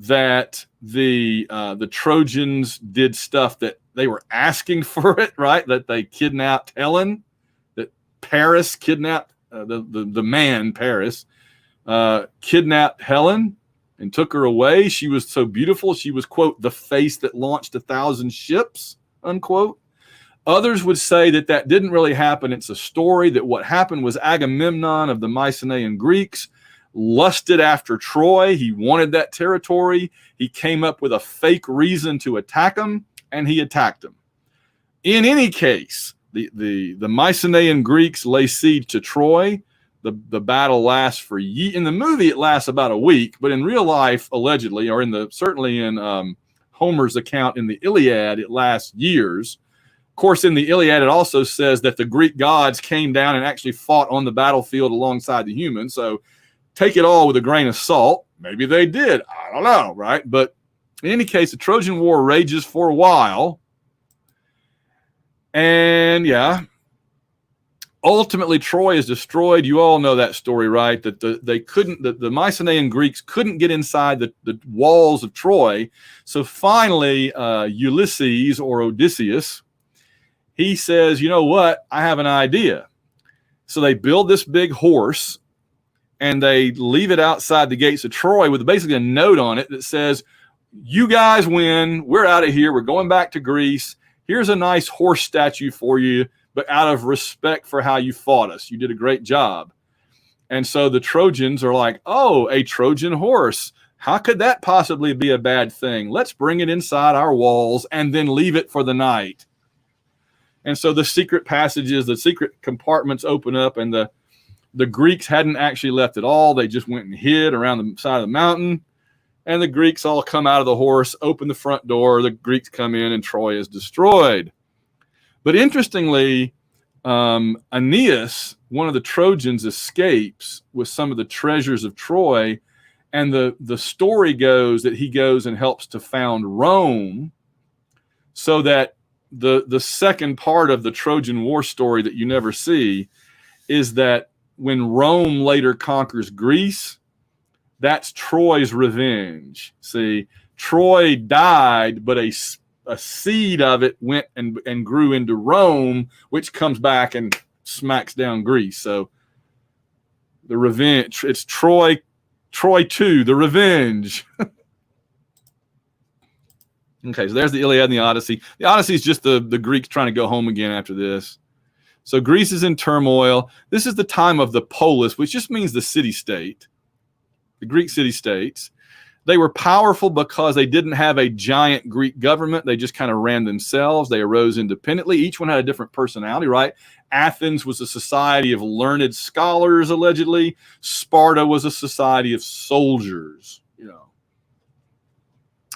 that the Trojans did stuff that they were asking for it, right? That they kidnapped Helen, that Paris kidnapped, the man Paris, kidnapped Helen and took her away. She was so beautiful. She was, quote, the face that launched 1,000 ships, unquote. Others would say that that didn't really happen. It's a story that what happened was Agamemnon of the Mycenaean Greeks lusted after Troy. He wanted that territory. He came up with a fake reason to attack him, and he attacked him. In any case, the Mycenaean Greeks lay siege to Troy. The battle lasts for in the movie it lasts about a week, but in real life, allegedly, or certainly in Homer's account in the Iliad, it lasts years. Of course, in the Iliad, it also says that the Greek gods came down and actually fought on the battlefield alongside the humans. So take it all with a grain of salt. Maybe they did. I don't know, right? But in any case, the Trojan War rages for a while. And yeah, ultimately, Troy is destroyed. You all know that story, right? That the Mycenaean Greeks couldn't get inside the walls of Troy. So finally, Ulysses, or Odysseus, he says, you know what? I have an idea. So they build this big horse and they leave it outside the gates of Troy with basically a note on it that says, you guys win. We're out of here. We're going back to Greece. Here's a nice horse statue for you, but out of respect for how you fought us. You did a great job. And so the Trojans are like, oh, a Trojan horse. How could that possibly be a bad thing? Let's bring it inside our walls and then leave it for the night. And so the secret passages, the secret compartments open up, and the Greeks hadn't actually left at all. They just went and hid around the side of the mountain. And the Greeks all come out of the horse, open the front door. The Greeks come in, and Troy is destroyed. But interestingly, Aeneas, one of the Trojans, escapes with some of the treasures of Troy. And the story goes that he goes and helps to found Rome, so that the second part of the Trojan War story that you never see is that when Rome later conquers Greece, that's Troy's revenge. See, Troy died, but a seed of it went and grew into Rome, which comes back and smacks down Greece. So the revenge, it's Troy 2, the revenge. Okay, so there's the Iliad and the Odyssey. The Odyssey is just the Greeks trying to go home again after this. So Greece is in turmoil. This is the time of the polis, which just means the city-state, the Greek city-states. They were powerful because they didn't have a giant Greek government. They just kind of ran themselves. They arose independently. Each one had a different personality, right? Athens was a society of learned scholars, allegedly. Sparta was a society of soldiers,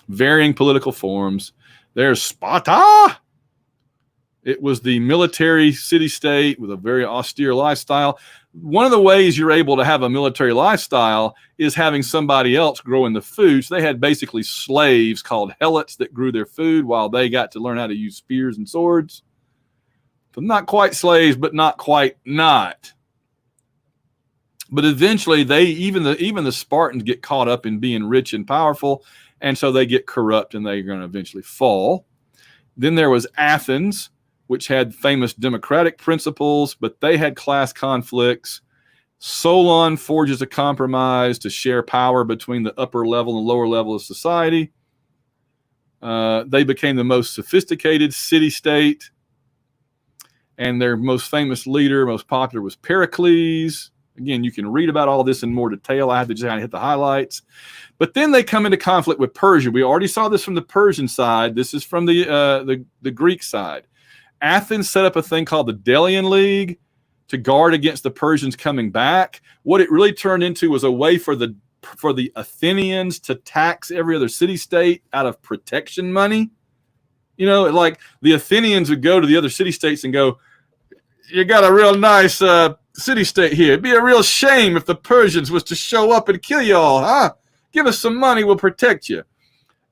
varying political forms. There's Sparta. It was the military city-state with a very austere lifestyle. One of the ways you're able to have a military lifestyle is having somebody else growing the food. So they had basically slaves called helots that grew their food while they got to learn how to use spears and swords. So not quite slaves, but not quite not. But eventually, even the Spartans get caught up in being rich and powerful, and so they get corrupt, and they're going to eventually fall. Then there was Athens, which had famous democratic principles, but they had class conflicts. Solon forges a compromise to share power between the upper level and lower level of society. They became the most sophisticated city-state, and their most famous leader, most popular, was Pericles. Again, you can read about all this in more detail. I had to just kind of hit the highlights. But then they come into conflict with Persia. We already saw this from the Persian side. This is from the Greek side. Athens set up a thing called the Delian League to guard against the Persians coming back. What it really turned into was a way for the Athenians to tax every other city-state out of protection money. Like the Athenians would go to the other city-states and go, "You got a real nice city-state here. It'd be a real shame if the Persians was to show up and kill you all, huh? Give us some money, we'll protect you."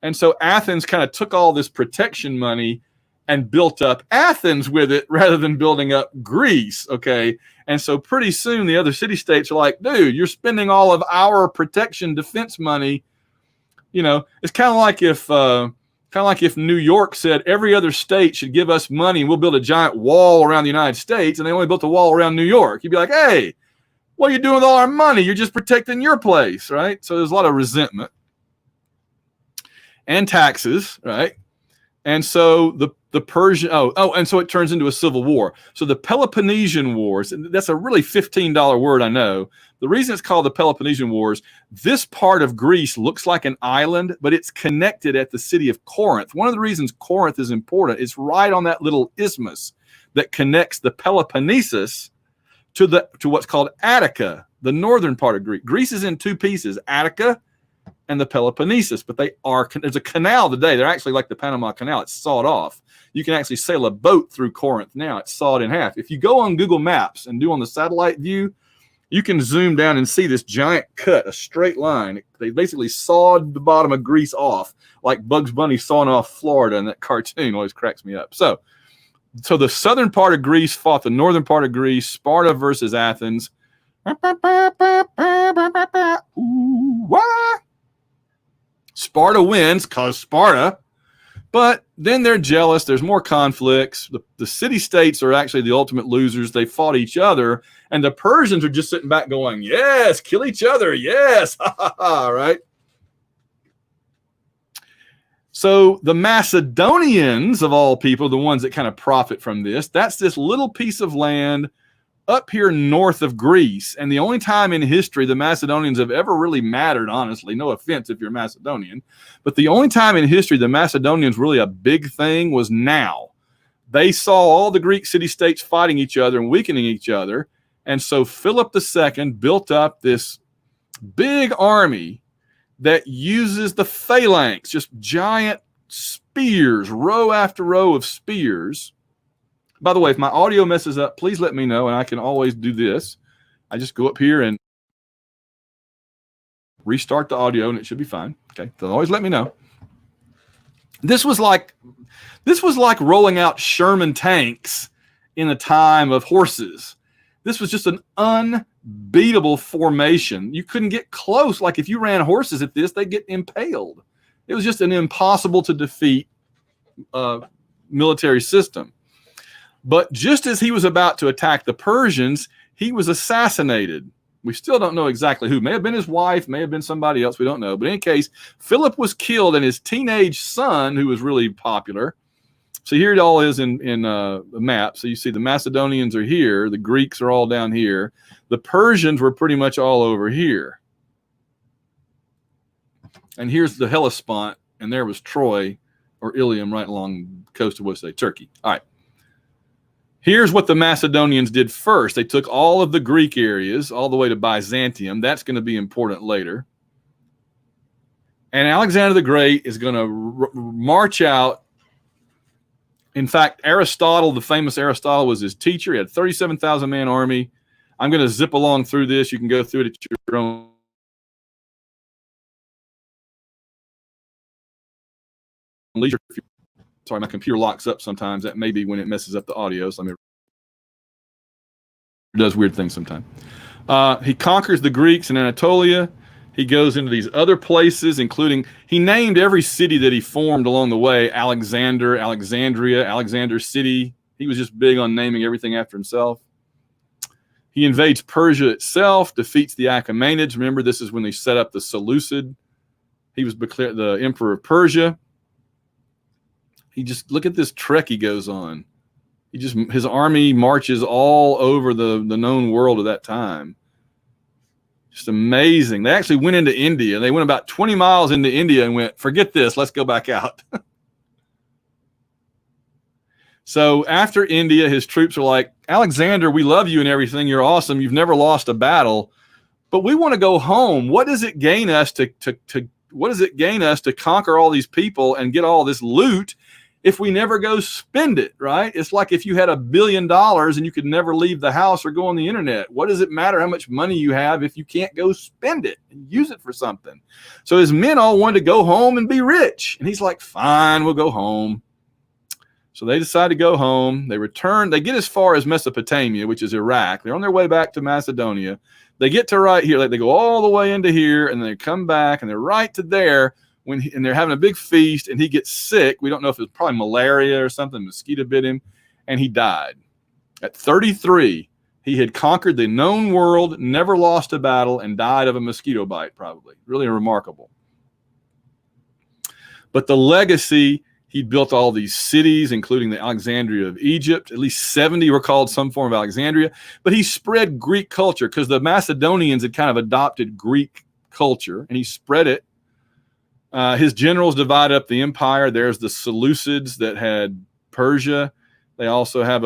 And so Athens kind of took all this protection money and built up Athens with it rather than building up Greece, okay? And so pretty soon the other city-states are like, dude, you're spending all of our protection defense money. It's kind of like if New York said every other state should give us money and we'll build a giant wall around the United States, and they only built a wall around New York. You'd be like, hey, what are you doing with all our money? You're just protecting your place, right? So there's a lot of resentment and taxes, right? And so the Persian, and so it turns into a civil war. So the Peloponnesian Wars, and that's a really $15 word, I know. The reason it's called the Peloponnesian Wars, this part of Greece looks like an island, but it's connected at the city of Corinth. One of the reasons Corinth is important, it's right on that little isthmus that connects the Peloponnesus to what's called Attica, the northern part of Greece. Greece is in two pieces, Attica and the Peloponnesus, but there's a canal today. They're actually like the Panama Canal. It's sawed off. You can actually sail a boat through Corinth now. It's sawed in half. If you go on Google Maps and do on the satellite view, you can zoom down and see this giant cut, a straight line. They basically sawed the bottom of Greece off, like Bugs Bunny sawing off Florida in that cartoon. Always cracks me up. So the southern part of Greece fought the northern part of Greece, Sparta versus Athens. Sparta wins because Sparta, but then they're jealous. There's more conflicts. The city-states are actually the ultimate losers. They fought each other, and the Persians are just sitting back going, yes, kill each other, yes, right? So the Macedonians, of all people, the ones that kind of profit from that's this little piece of land up here north of Greece. And the only time in history the Macedonians have ever really mattered, honestly, no offense if you're Macedonian, but the only time in history the Macedonians really a big thing was now. They saw all the Greek city-states fighting each other and weakening each other. And so Philip II built up this big army that uses the phalanx, just giant spears, row after row of spears. By the way, if my audio messes up, please let me know, and I can always do this. I just go up here and restart the audio, and it should be fine. Okay, so always let me know. This was like rolling out Sherman tanks in the time of horses. This was just an unbeatable formation. You couldn't get close. Like if you ran horses at this, they'd get impaled. It was just an impossible to defeat military system. But just as he was about to attack the Persians, he was assassinated. We still don't know exactly who. May have been his wife, may have been somebody else. We don't know. But in any case, Philip was killed, and his teenage son, who was really popular. So here it all is in the map. So you see the Macedonians are here. The Greeks are all down here. The Persians were pretty much all over here. And here's the Hellespont, and there was Troy or Ilium right along the coast of what's today, Turkey. All right. Here's what the Macedonians did first. They took all of the Greek areas all the way to Byzantium. That's going to be important later. And Alexander the Great is going to march out. In fact, Aristotle, the famous Aristotle, was his teacher. He had a 37,000-man army. I'm going to zip along through this. You can go through it at your own leisure. Sorry, my computer locks up sometimes. That may be when it messes up the audio. So it does weird things sometimes. He conquers the Greeks in Anatolia. He goes into these other places, including, he named every city that he formed along the way: Alexander, Alexandria, Alexander City. He was just big on naming everything after himself. He invades Persia itself, defeats the Achaemenids. Remember, this is when they set up the Seleucid. He was declared the emperor of Persia. He just, look at this trek he goes on. His army marches all over the known world at that time. Just amazing. They actually went into India. They went about 20 miles into India and went, forget this, let's go back out. So after India, his troops are like, Alexander, we love you and everything. You're awesome. You've never lost a battle, but we want to go home. What does it gain us to conquer all these people and get all this loot if we never go spend it, right? It's like if you had $1 billion and you could never leave the house or go on the internet. What does it matter how much money you have if you can't go spend it and use it for something? So his men all wanted to go home and be rich. And he's like, fine, we'll go home. So they decide to go home. They return. They get as far as Mesopotamia, which is Iraq. They're on their way back to Macedonia. They get to right here. Like, they go all the way into here, and they come back, and they're right to there. And they're having a big feast, and he gets sick. We don't know if it was probably malaria or something. Mosquito bit him, and he died. At 33, he had conquered the known world, never lost a battle, and died of a mosquito bite, probably. Really remarkable. But the legacy, he built all these cities, including the Alexandria of Egypt. At least 70 were called some form of Alexandria. But he spread Greek culture because the Macedonians had kind of adopted Greek culture, and he spread it. His generals divided up the empire. There's the Seleucids that had Persia. They also have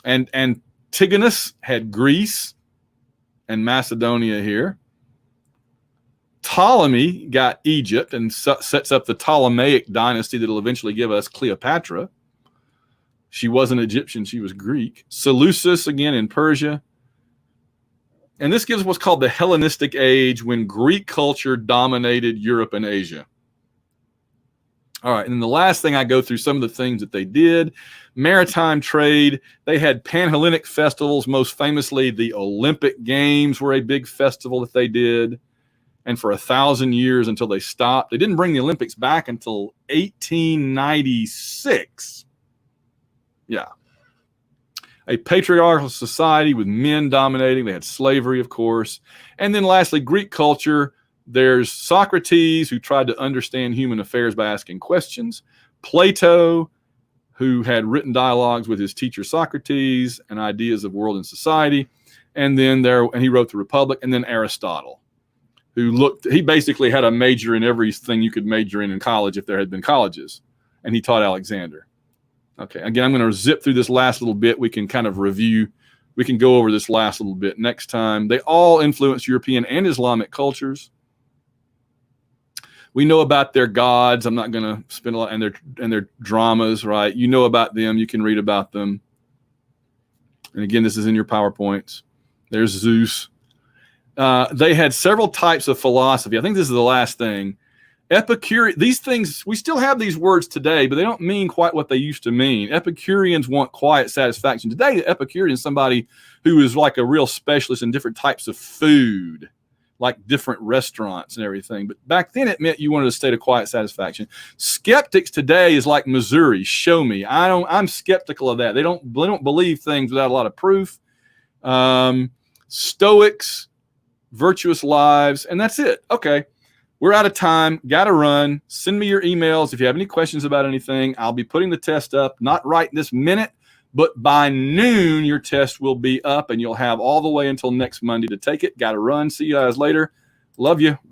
and Antigonus had Greece and Macedonia here. Ptolemy got Egypt and sets up the Ptolemaic dynasty that will eventually give us Cleopatra. She wasn't Egyptian, she was Greek. Seleucus again in Persia. And this gives what's called the Hellenistic age, when Greek culture dominated Europe and Asia. All right, and then the last thing, I go through some of the things that they did. Maritime trade. They had Panhellenic festivals. Most famously, the Olympic Games were a big festival that they did. And for 1,000 years until they stopped. They didn't bring the Olympics back until 1896. Yeah. A patriarchal society with men dominating. They had slavery, of course. And then lastly, Greek culture. There's Socrates, who tried to understand human affairs by asking questions. Plato, who had written dialogues with his teacher Socrates and ideas of world and society. And then he wrote the Republic. And then Aristotle, he basically had a major in everything you could major in college if there had been colleges. And he taught Alexander. Okay, again, I'm going to zip through this last little bit. We can kind of review. We can go over this last little bit next time. They all influenced European and Islamic cultures. We know about their gods. I'm not going to spend a lot, and their dramas, right? You know about them. You can read about them. And again, this is in your PowerPoints. There's Zeus. They had several types of philosophy. I think this is the last thing. Epicurean, these things, we still have these words today, but they don't mean quite what they used to mean. Epicureans want quiet satisfaction. Today, the Epicurean is somebody who is like a real specialist in different types of food, like different restaurants and everything. But back then, it meant you wanted a state of quiet satisfaction. Skeptics today is like Missouri. Show me. I'm skeptical of that. They don't believe things without a lot of proof. Stoics, virtuous lives, and that's it. Okay. We're out of time. Got to run. Send me your emails if you have any questions about anything. I'll be putting the test up, not right this minute, but by noon, your test will be up, and you'll have all the way until next Monday to take it. Got to run. See you guys later. Love you.